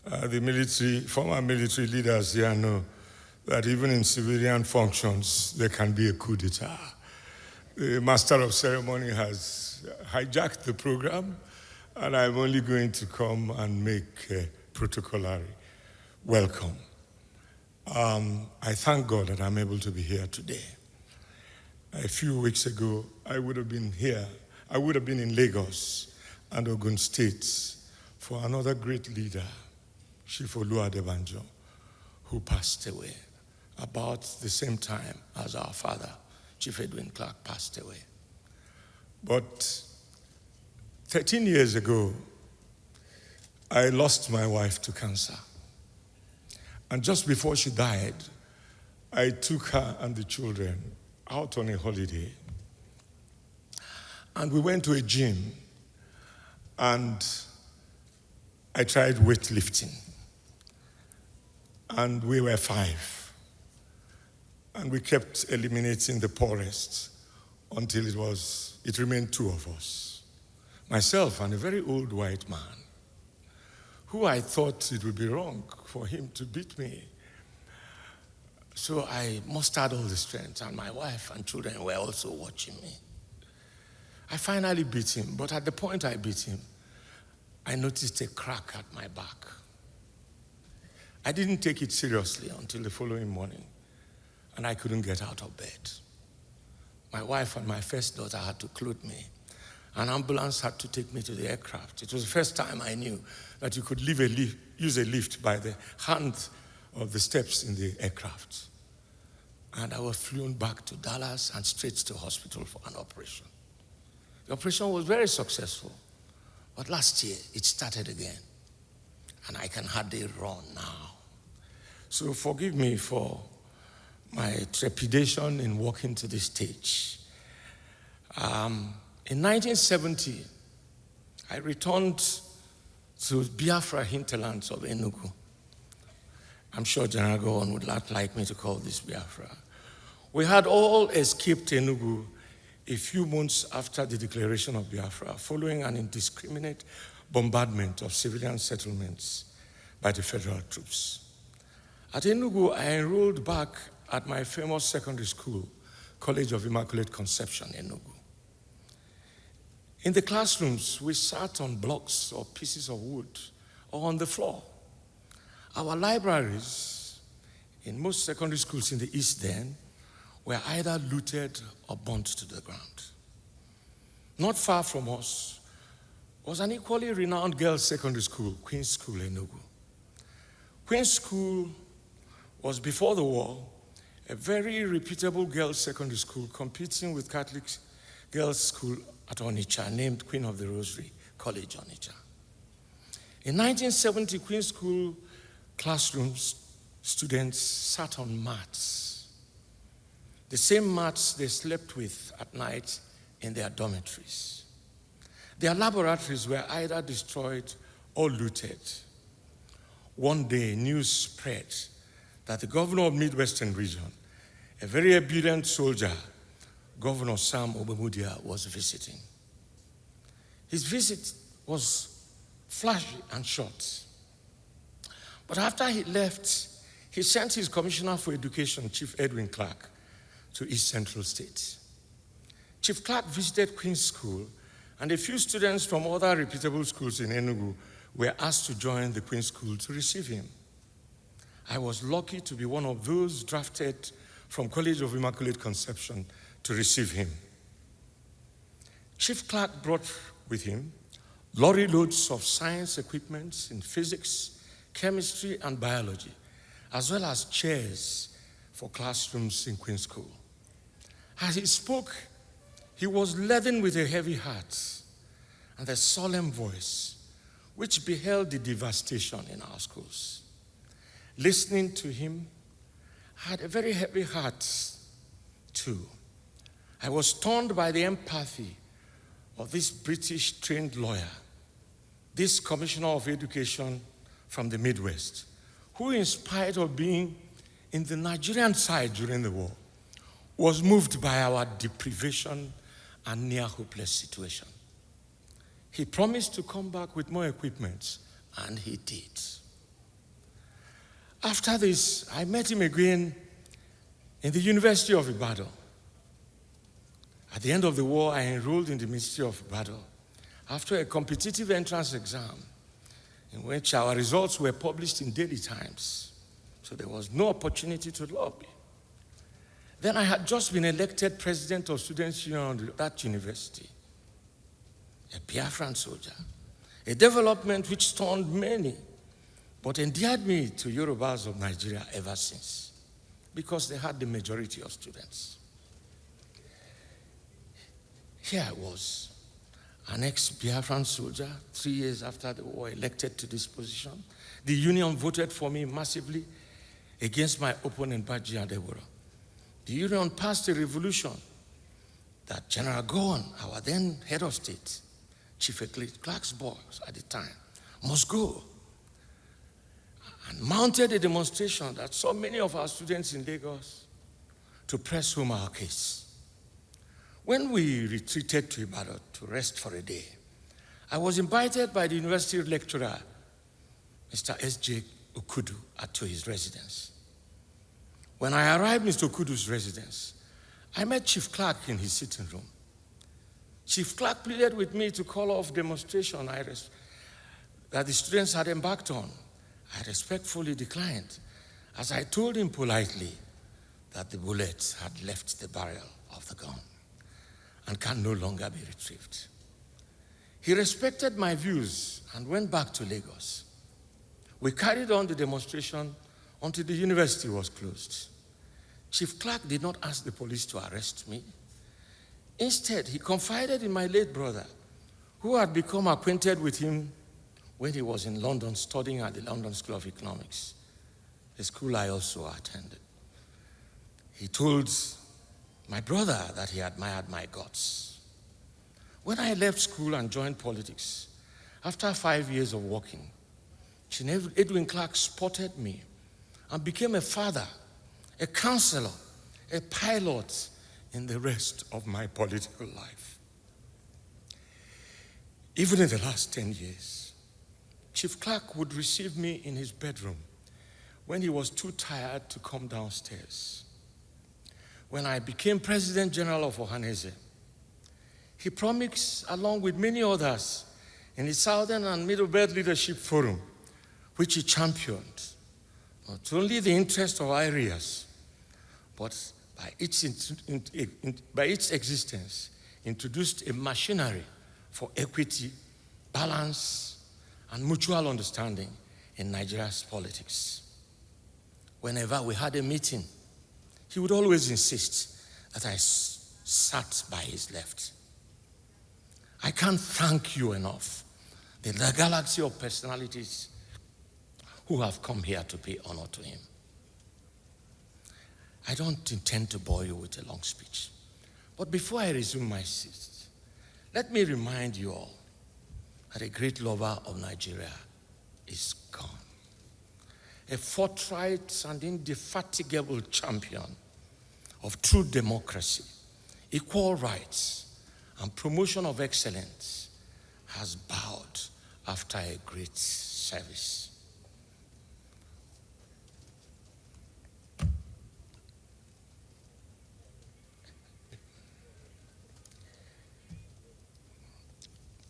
The former military leaders here know that even in civilian functions, there can be a coup d'etat. The master of ceremony has hijacked the program, and I'm only going to come and make a protocolary welcome. I thank God that I'm able to be here today. A few weeks ago, I would have been here. I would have been in Lagos and Ogun State for another great leader, Chief Oluwadebanjo, who passed away about the same time as our father, Chief Edwin Clark, passed away. But 13 years ago, I lost my wife to cancer. And just before she died, I took her and the children out on a holiday. And we went to a gym, and I tried weightlifting. And we were 5. And we kept eliminating the poorest until it remained 2 of us. Myself and a very old white man, who I thought it would be wrong for him to beat me. So I mustered all the strength, and my wife and children were also watching me. I finally beat him, but at the point I beat him, I noticed a crack at my back. I didn't take it seriously until the following morning, and I couldn't get out of bed. My wife and my first daughter had to clothe me. An ambulance had to take me to the aircraft. It was the first time I knew that you could use a lift by the hand of the steps in the aircraft. And I was flown back to Dallas and straight to hospital for an operation. The operation was very successful, but last year it started again, and I can hardly run now. So forgive me for my trepidation in walking to the stage. In 1970, I returned to Biafra hinterlands of Enugu. I'm sure General Gowon would not like me to call this Biafra. We had all escaped Enugu a few months after the declaration of Biafra, following an indiscriminate bombardment of civilian settlements by the federal troops. At Enugu, I enrolled back at my famous secondary school, College of Immaculate Conception, Enugu. In the classrooms, we sat on blocks or pieces of wood or on the floor. Our libraries in most secondary schools in the East then were either looted or burnt to the ground. Not far from us was an equally renowned girls' secondary school, Queen's School, Enugu. Queen's School was, before the war, a very reputable girls' secondary school competing with Catholic girls' school at Onitsha, named Queen of the Rosary College, Onitsha. In 1970, Queen's School classrooms, students sat on mats, the same mats they slept with at night in their dormitories. Their laboratories were either destroyed or looted. One day, news spread that the governor of Midwestern region, a very obedient soldier, Governor Sam Obemudia, was visiting. His visit was flashy and short. But after he left, he sent his Commissioner for Education, Chief Edwin Clark, to East Central State. Chief Clark visited Queen's School, and a few students from other reputable schools in Enugu were asked to join the Queen's School to receive him. I was lucky to be one of those drafted from College of Immaculate Conception to receive him. Chief Clark brought with him lorry loads of science equipment in physics, chemistry, and biology, as well as chairs for classrooms in Queen's School. As he spoke, he was leaden with a heavy heart and a solemn voice, which beheld the devastation in our schools. Listening to him, I had a very heavy heart, too. I was stunned by the empathy of this British trained lawyer, this Commissioner of Education from the Midwest, who, in spite of being in the Nigerian side during the war, was moved by our deprivation and near hopeless situation. He promised to come back with more equipment, and he did. After this, I met him again in the University of Ibadan. At the end of the war, I enrolled in the Ministry of Ibadan after a competitive entrance exam in which our results were published in daily times. So there was no opportunity to lobby. Then I had just been elected president of Students' Union of that university, a Biafran soldier, a development which stunned many, but endeared me to Yorubas of Nigeria ever since, because they had the majority of students. Here I was, an ex-Biafran soldier, 3 years after the war, elected to this position. The union voted for me massively against my opponent, Nnia Nwodo. The union passed a resolution that General Gowon, our then head of state, Chief Clerk's boss at the time, must go, and mounted a demonstration that saw many of our students in Lagos to press home our case. When we retreated to Ibadan to rest for a day, I was invited by the university lecturer, Mr. S.J. Okudu, to his residence. When I arrived at Mr. Okudu's residence, I met Chief Clerk in his sitting room. Chief Clerk pleaded with me to call off demonstration that the students had embarked on. I respectfully declined, as I told him politely that the bullet had left the barrel of the gun and can no longer be retrieved. He respected my views and went back to Lagos. We carried on the demonstration until the university was closed. Chief Clerk did not ask the police to arrest me. Instead, he confided in my late brother, who had become acquainted with him when he was in London studying at the London School of Economics, the school I also attended. He told my brother that he admired my guts. When I left school and joined politics, after 5 years of working, Edwin Clark spotted me and became a father, a counselor, a pilot in the rest of my political life. Even in the last 10 years, Chief Clerk would receive me in his bedroom when he was too tired to come downstairs. When I became President General of Ohanese, he promised, along with many others, in the Southern and Middle Belt Leadership Forum, which he championed, not only the interest of areas, but by its existence, introduced a machinery for equity, balance, and mutual understanding in Nigeria's politics. Whenever we had a meeting, he would always insist that I sat by his left. I can't thank you enough, the galaxy of personalities who have come here to pay honor to him. I don't intend to bore you with a long speech, but before I resume my seat, let me remind you all that a great lover of Nigeria is gone. A forthright and indefatigable champion of true democracy, equal rights, and promotion of excellence has bowed after a great service.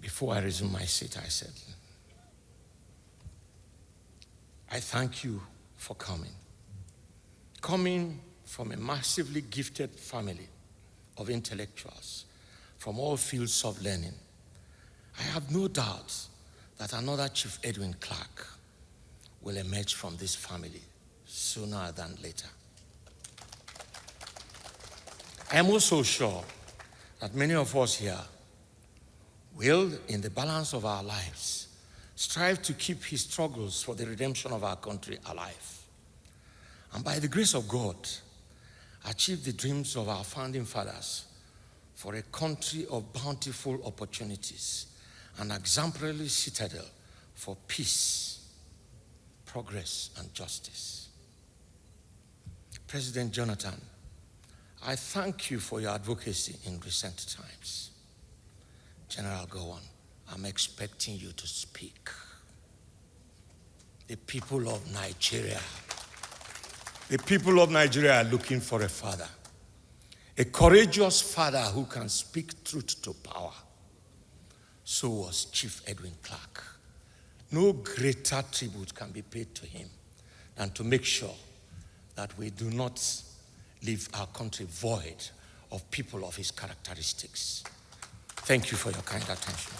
Before I resume my seat, I said, I thank you for coming. Coming from a massively gifted family of intellectuals from all fields of learning, I have no doubt that another Chief Edwin Clark will emerge from this family sooner than later. I am also sure that many of us here will, in the balance of our lives, strive to keep his struggles for the redemption of our country alive. And by the grace of God, achieve the dreams of our founding fathers for a country of bountiful opportunities, an exemplary citadel for peace, progress, and justice. President Jonathan, I thank you for your advocacy in recent times. General Gowon, I'm expecting you to speak. The people of Nigeria The people of Nigeria are looking for a father, a courageous father who can speak truth to power. So was Chief Edwin Clark. No greater tribute can be paid to him than to make sure that we do not leave our country void of people of his characteristics. Thank you for your kind attention.